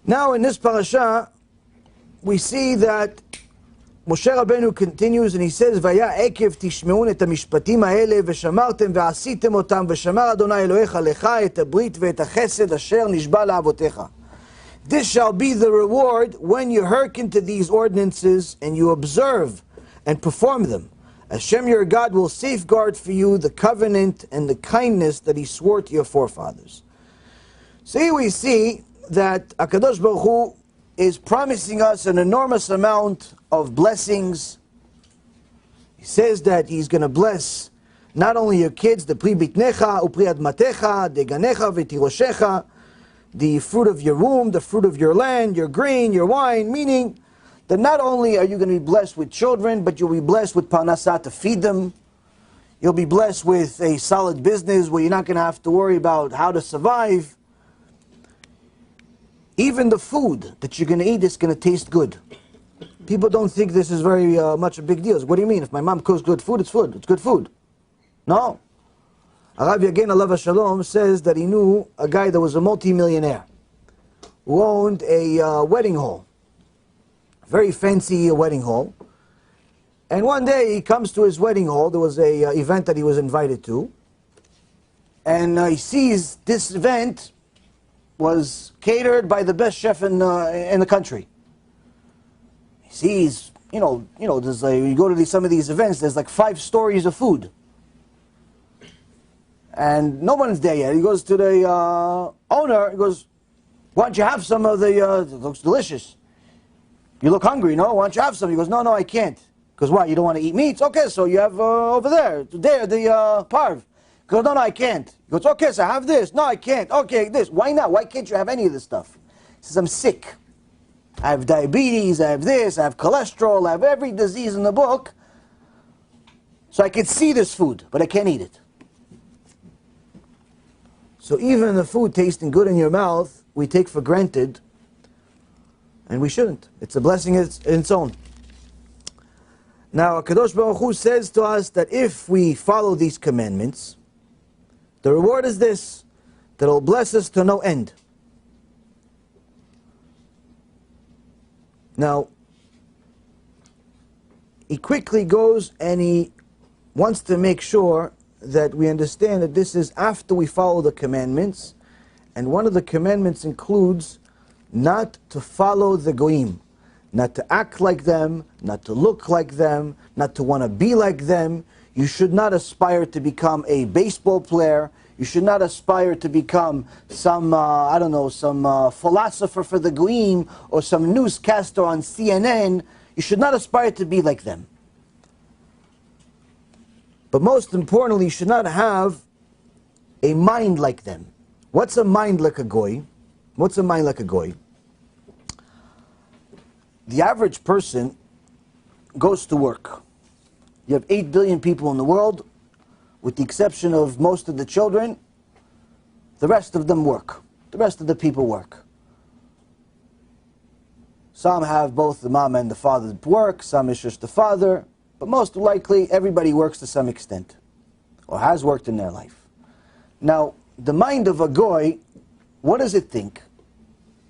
Now in this parasha, we see that Moshe Rabbeinu continues and he says, Vaya Eikev tishmeun et hamishpatim haele v'shamartem ve'asitem otam v'shamar Adonai Elohecha lecha et habrit ve'et hachesed asher nishba la'avotecha. This shall be the reward when you hearken to these ordinances and you observe and perform them. HaShem your God will safeguard for you the covenant and the kindness that He swore to your forefathers. So here we see that HaKadosh Baruch Hu is promising us an enormous amount of blessings. He says that He's going to bless not only your kids, the pri bitnecha, upri admatecha, deganecha v'tiroshecha, the fruit of your womb, the fruit of your land, your grain, your wine, meaning that not only are you going to be blessed with children, but you'll be blessed with parnasah to feed them. You'll be blessed with a solid business where you're not going to have to worry about how to survive. Even the food that you're going to eat is going to taste good. People don't think this is very much a big deal. What do you mean? If my mom cooks good food, it's food. It's good food. No. Rabbi Yaron Reuven says that he knew a guy that was a multi-millionaire who owned a wedding hall. Very fancy wedding hall. And one day he comes to his wedding hall. There was a event that he was invited to. And he sees this event was catered by the best chef in the country. He sees, there's you go to some of these events, there's like 5 stories of food. And no one's there yet. He goes to the owner, he goes, why don't you have some of the, it looks delicious. You look hungry, no? Why don't you have some? He goes, no, I can't. He goes, why, you don't want to eat meats? Okay, so you have over there, the parv. He goes, no, I can't. He goes, okay, so I have this. No, I can't. Okay, this. Why not? Why can't you have any of this stuff? He says, I'm sick. I have diabetes, I have this, I have cholesterol, I have every disease in the book. So I can see this food, but I can't eat it. So even the food tasting good in your mouth, we take for granted, and we shouldn't. It's a blessing in its own. Now, HaKadosh Baruch Hu says to us that if we follow these commandments, the reward is this, that it will bless us to no end. Now, he quickly goes and he wants to make sure that we understand that this is after we follow the commandments, and one of the commandments includes not to follow the goyim, not to act like them, not to look like them, not to want to be like them. You should not aspire to become a baseball player. You should not aspire to become some, some philosopher for the goyim or some newscaster on CNN. You should not aspire to be like them. But most importantly, you should not have a mind like them. What's a mind like a goy? What's a mind like a goy? The average person goes to work. You have 8 billion people in the world, with the exception of most of the children. The rest of them work. The rest of the people work. Some have both the mom and the father that work, some is just the father. But most likely, everybody works to some extent, or has worked in their life. Now, the mind of a goy, what does it think?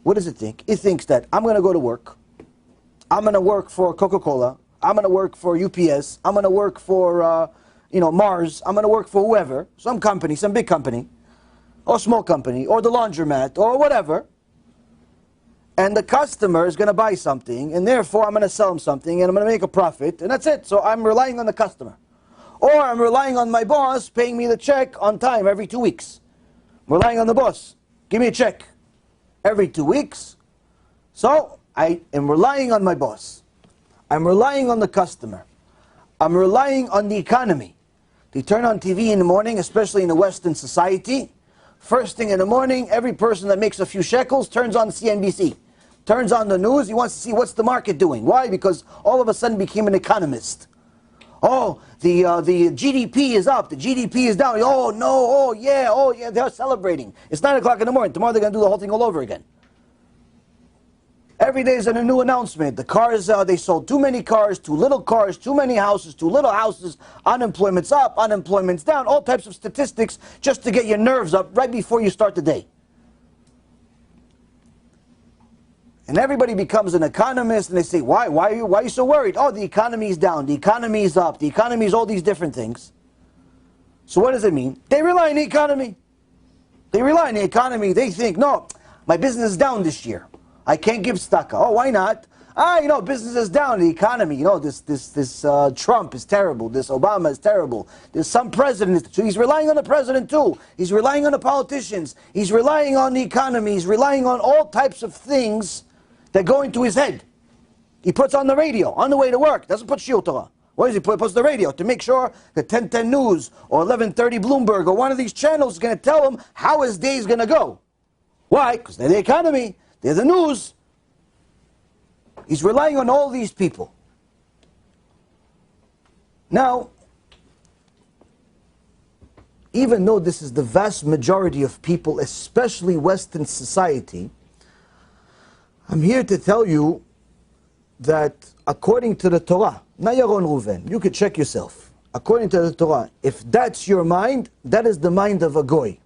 What does it think? It thinks that I'm going to go to work. I'm going to work for Coca-Cola. I'm going to work for UPS. I'm going to work for, Mars. I'm going to work for whoever, some company, some big company, or small company, or the laundromat, or whatever. And the customer is going to buy something, and therefore I'm going to sell him something, and I'm going to make a profit, and that's it. So I'm relying on the customer. Or I'm relying on my boss paying me the check on time every 2 weeks. I'm relying on the boss. Give me a check every 2 weeks. So I am relying on my boss. I'm relying on the customer. I'm relying on the economy. You turn on TV in the morning, especially in a Western society. First thing in the morning, every person that makes a few shekels turns on CNBC. Turns on the news, he wants to see what's the market doing. Why? Because all of a sudden became an economist. Oh, the GDP is up, the GDP is down. Oh no, oh yeah, they're celebrating. It's 9 o'clock in the morning, tomorrow they're going to do the whole thing all over again. Every day is a new announcement. The cars, they sold too many cars, too little cars, too many houses, too little houses, unemployment's up, unemployment's down, all types of statistics just to get your nerves up right before you start the day. And everybody becomes an economist, and they say, why are you so worried? Oh, the economy is down, the economy is up, the economy is all these different things. So what does it mean? They rely on the economy. They rely on the economy. They think, no, my business is down this year. I can't give tzedakah. Oh, why not? Business is down, the economy. This Trump is terrible. This Obama is terrible. There's some president. So he's relying on the president too. He's relying on the politicians. He's relying on the economy. He's relying on all types of things that go into his head. He puts on the radio on the way to work. Doesn't put Shiur Torah. What does he put? He puts the radio to make sure the 1010 News or 1130 Bloomberg or one of these channels is going to tell him how his day is going to go. Why? Because they're the economy. They're the news. He's relying on all these people. Now, even though this is the vast majority of people, especially Western society, I'm here to tell you that according to the Torah, Rabbi Yaron Reuven, you could check yourself. According to the Torah, if that's your mind, that is the mind of a goy.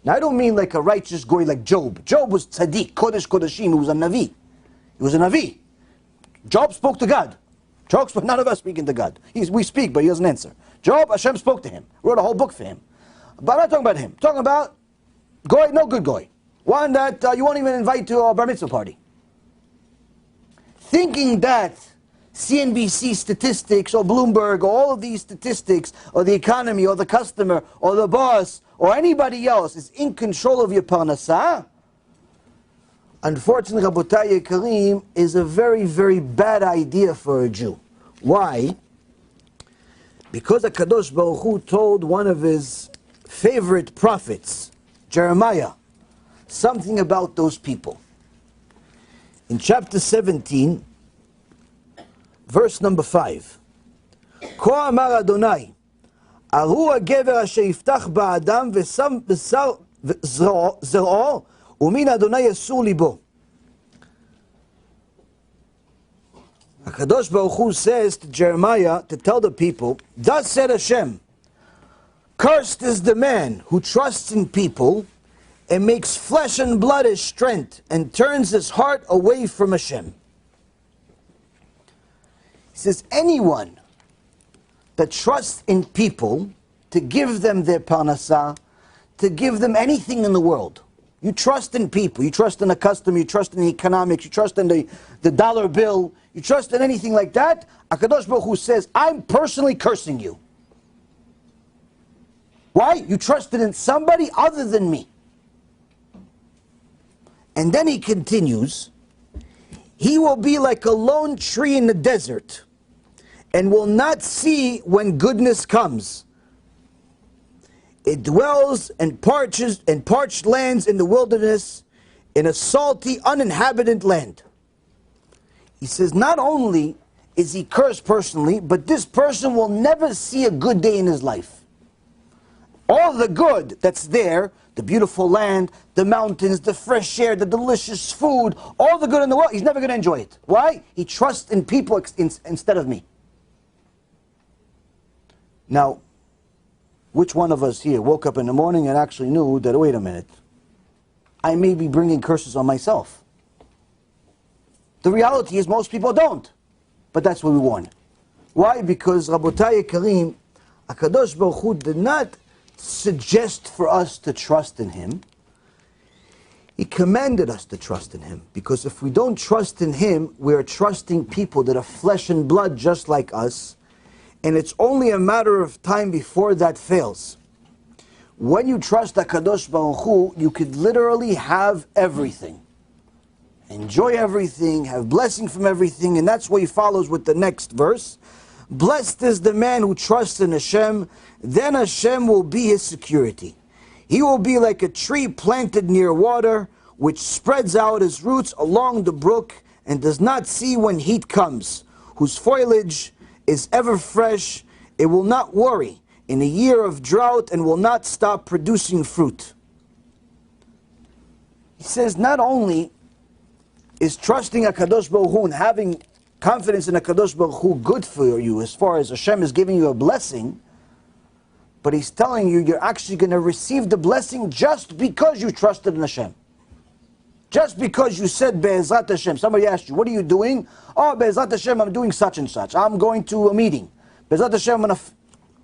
Now I don't mean like a righteous goy like Job. Job was tzaddik, kodesh kodeshim, he was a navi. He was a navi. Job spoke to God. Job spoke, none of us speaking to God. We speak, but he doesn't answer. Job, Hashem spoke to him, wrote a whole book for him. But I'm not talking about him. I'm talking about goy, no good goy. One that you won't even invite to a bar mitzvah party. Thinking that CNBC statistics or Bloomberg or all of these statistics or the economy or the customer or the boss or anybody else is in control of your parnasah, unfortunately, Rabotai Yekarim, is a very, very bad idea for a Jew. Why? Because HaKadosh Baruch Hu told one of his favorite prophets, Jeremiah, something about those people. In chapter 17, verse number 5, כה אמר אדוני, ארור הגבר אשר יפתח באדם ושם בשר זרעו, ומן אדוני יסור ליבו. HaKadosh Baruch Hu says to Jeremiah to tell the people, thus said Hashem, cursed is the man who trusts in people and makes flesh and blood his strength and turns his heart away from Hashem. He says, anyone that trusts in people to give them their parnasah, to give them anything in the world. You trust in people, you trust in a customer, you trust in the economics, you trust in the dollar bill, you trust in anything like that. HaKadosh Baruch Hu says, I'm personally cursing you. Why? You trusted in somebody other than me. And then he continues, he will be like a lone tree in the desert and will not see when goodness comes. It dwells in parched lands in the wilderness, in a salty, uninhabited land. He says not only is he cursed personally, but this person will never see a good day in his life. All the good that's there, the beautiful land, the mountains, the fresh air, the delicious food, all the good in the world, he's never going to enjoy it. Why? He trusts in people instead of me. Now, which one of us here woke up in the morning and actually knew that, wait a minute, I may be bringing curses on myself? The reality is most people don't. But that's what we want. Why? Because Rabotai Karim, HaKadosh Baruch Hu did not suggest for us to trust in Him. He commanded us to trust in Him. Because if we don't trust in Him, we are trusting people that are flesh and blood just like us. And it's only a matter of time before that fails. When you trust HaKadosh Baruch Hu, you could literally have everything. Enjoy everything, have blessing from everything, and that's what he follows with the next verse. Blessed is the man who trusts in Hashem, then Hashem will be his security. He will be like a tree planted near water, which spreads out his roots along the brook, and does not see when heat comes, whose foliage is ever fresh. It will not worry in a year of drought, and will not stop producing fruit. He says not only is trusting HaKadosh Baruch Hu and having confidence in HaKadosh Baruch Hu good for you as far as Hashem is giving you a blessing, but he's telling you you're actually going to receive the blessing just because you trusted in Hashem. Just because you said Be'ezrat Hashem, somebody asked you, what are you doing? Oh, Be'ezrat Hashem, I'm doing such and such. I'm going to a meeting. Be'ezrat Hashem, I'm going to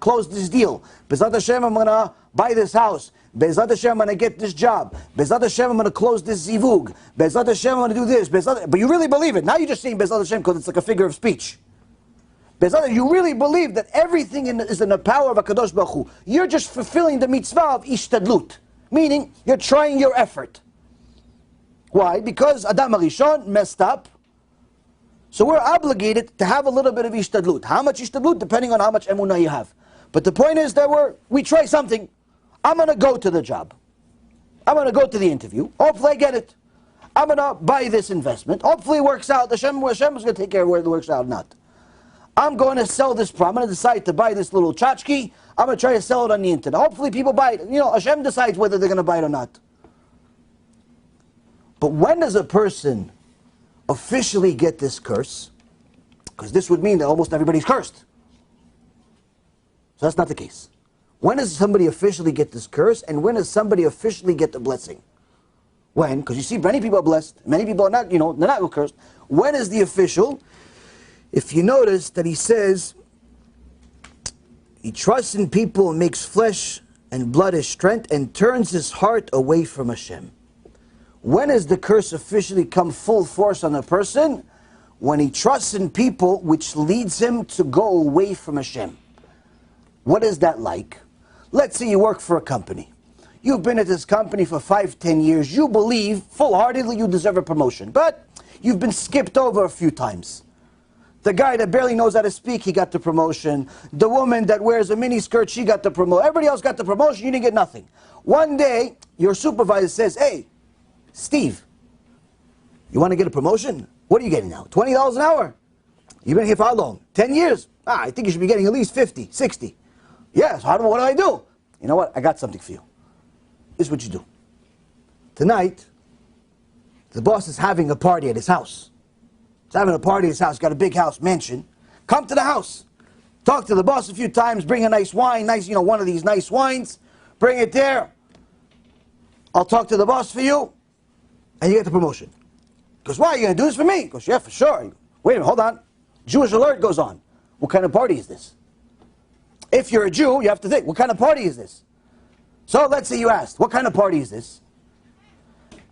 close this deal. Be'ezrat Hashem, I'm going to buy this house. Be'ezrat Hashem, I'm going to get this job. Be'ezrat Hashem, I'm going to close this zivug. Be'ezrat Hashem, I'm going to do this. But you really believe it. Now you're just saying Be'ezrat Hashem because it's like a figure of speech. Be'ezrat Hashem, you really believe that everything is in the power of HaKadosh Baruch Hu. You're just fulfilling the mitzvah of ishtadlut. Meaning, you're trying your effort. Why? Because Adam HaRishon messed up. So we're obligated to have a little bit of ishtadlut. How much ishtadlut? Depending on how much emunah you have. But the point is that we try something. I'm going to go to the job. I'm going to go to the interview. Hopefully I get it. I'm going to buy this investment. Hopefully it works out. Hashem is going to take care of whether it works out or not. I'm going to sell this product. I'm going to decide to buy this little tchotchke. I'm going to try to sell it on the internet. Hopefully people buy it. Hashem decides whether they're going to buy it or not. But when does a person officially get this curse? Because this would mean that almost everybody's cursed. So that's not the case. When does somebody officially get this curse? And when does somebody officially get the blessing? When? Because you see, many people are blessed. Many people are not, they're not cursed. When is the official? If you notice that he says, he trusts in people and makes flesh and blood his strength and turns his heart away from Hashem. When does the curse officially come full force on a person? When he trusts in people, which leads him to go away from Hashem. What is that like? Let's say you work for a company. You've been at this company for 5-10 years. You believe full-heartedly you deserve a promotion. But you've been skipped over a few times. The guy that barely knows how to speak, he got the promotion. The woman that wears a mini skirt, she got the promotion. Everybody else got the promotion, you didn't get nothing. One day, your supervisor says, hey, Steve, you want to get a promotion? What are you getting now? $20 an hour? You've been here for how long? 10 years? I think you should be getting at least 50, 60. Yes, what do I do? You know what? I got something for you. This is what you do. Tonight, the boss is having a party at his house. He's having a party at his house. He's got a big house, mansion. Come to the house. Talk to the boss a few times. Bring a nice wine. One of these nice wines. Bring it there. I'll talk to the boss for you. And you get the promotion. Because why? Are you going to do this for me? He goes, yeah, for sure. Wait a minute, hold on. Jewish alert goes on. What kind of party is this? If you're a Jew, you have to think, what kind of party is this? So let's say you asked, what kind of party is this?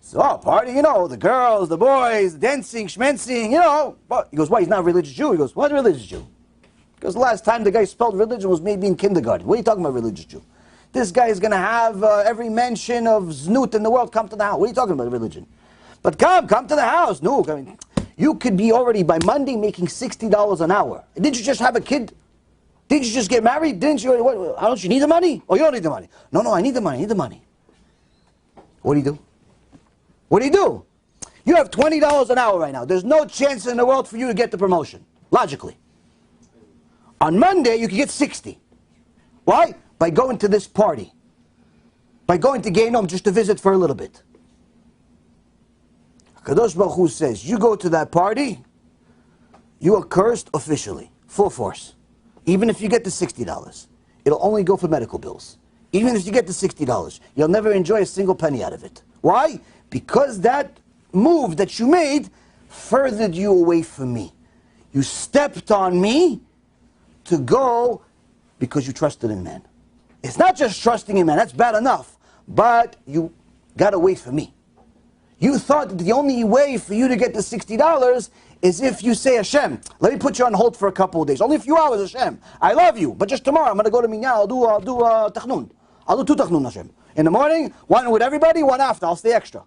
So, party, the girls, the boys, dancing, schmencing, But he goes, why? He's not a religious Jew. He goes, what religious Jew? Because the last time the guy spelled religion was maybe in kindergarten. What are you talking about, religious Jew? This guy is going to have every mention of znut in the world come to the house. What are you talking about, religion? But come to the house. No, you could be already by Monday making $60 an hour. Didn't you just have a kid? Didn't you just get married? Didn't you? Don't you need the money? Oh, you don't need the money. No, I need the money. What do you do? What do you do? You have $20 an hour right now. There's no chance in the world for you to get the promotion, logically. On Monday, you can get 60. Why? By going to this party. By going to Gehinom just to visit for a little bit. HaKadosh Baruch Hu says, you go to that party, you are cursed officially, full force. Even if you get the $60, it'll only go for medical bills. Even if you get the $60, you'll never enjoy a single penny out of it. Why? Because that move that you made furthered you away from me. You stepped on me to go because you trusted in man. It's not just trusting in man, that's bad enough. But you got away from me. You thought that the only way for you to get the $60 is if you say, Hashem, let me put you on hold for a couple of days. Only a few hours, Hashem. I love you, but just tomorrow I'm going to go to Minyan. I'll do Tachnun. I'll do 2 Tachnun, Hashem. In the morning, 1 with everybody, 1 after. I'll stay extra.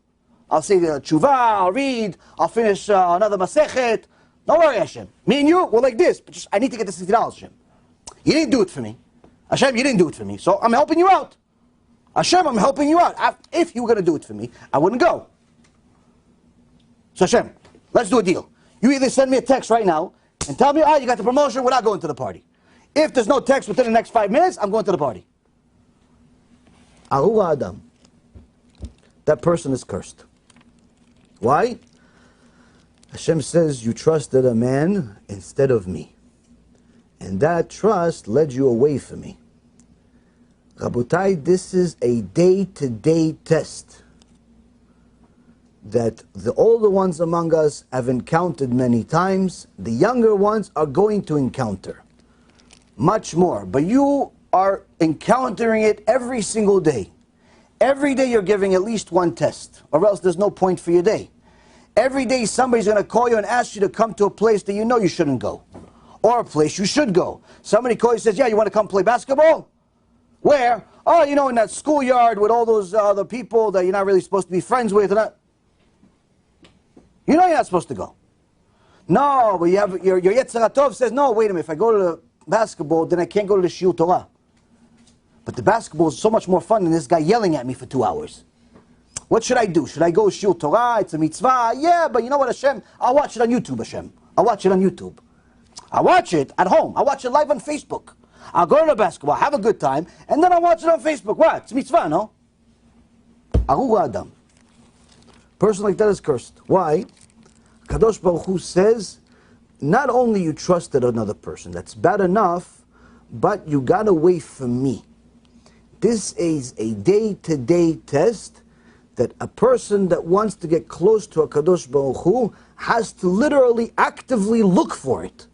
I'll say the TeShuva, I'll read, I'll finish another Masechet. Don't worry, Hashem. Me and you, we're like this. But just, I need to get the $60, Hashem. You didn't do it for me. Hashem, you didn't do it for me. So I'm helping you out. Hashem, I'm helping you out. If you were going to do it for me, I wouldn't go. So Hashem, let's do a deal. You either send me a text right now and tell me, you got the promotion, we're not going to the party. If there's no text within the next 5 minutes, I'm going to the party. Ahu Adam. That person is cursed. Why? Hashem says, you trusted a man instead of me. And that trust led you away from me. Rabotai, this is a day-to-day test. that the older ones among us have encountered many times. The younger ones are going to encounter much more. But you are encountering it every single day. Every day you're giving at least one test, or else there's no point for your day. Every day somebody's going to call you and ask you to come to a place that you know you shouldn't go, or a place you should go. Somebody calls you and says, yeah, you want to come play basketball? Where? Oh, you know, in that schoolyard with all those other people that you're not really supposed to be friends with. You know you're not supposed to go. No, but your Yetzer HaTov says, no, wait a minute, if I go to the basketball, then I can't go to the Shiur Torah. But the basketball is so much more fun than this guy yelling at me for 2 hours. What should I do? Should I go Shiur Torah? It's a mitzvah. Yeah, but you know what, Hashem? I'll watch it on YouTube, Hashem. I'll watch it on YouTube. I'll watch it at home. I'll watch it live on Facebook. I'll go to the basketball, have a good time, and then I'll watch it on Facebook. What? It's mitzvah, no? Aru Adam. Person like that is cursed. Why? Kadosh Baruch Hu says, not only you trusted another person, that's bad enough, but you got away from me. This is a day-to-day test that a person that wants to get close to a Kadosh Baruch Hu has to literally actively look for it.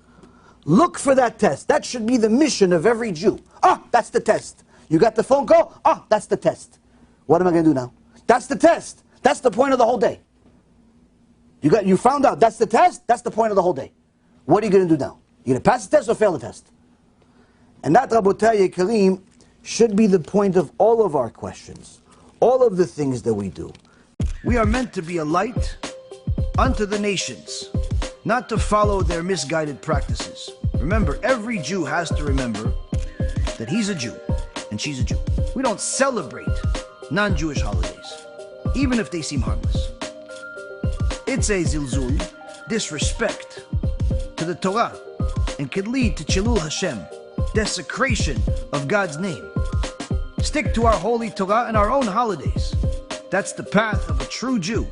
Look for that test. That should be the mission of every Jew. Ah, that's the test. You got the phone call? Ah, that's the test. What am I going to do now? That's the test. That's the point of the whole day. You found out that's the test? That's the point of the whole day. What are you going to do now? You're going to pass the test or fail the test? And that, Rabotai Yekarim, should be the point of all of our questions. All of the things that we do. We are meant to be a light unto the nations, not to follow their misguided practices. Remember, every Jew has to remember that he's a Jew and she's a Jew. We don't celebrate non-Jewish holidays, even if they seem harmless. It's a zilzul, disrespect to the Torah, and could lead to Chilul Hashem, desecration of God's name. Stick to our holy Torah and our own holidays. That's the path of a true Jew.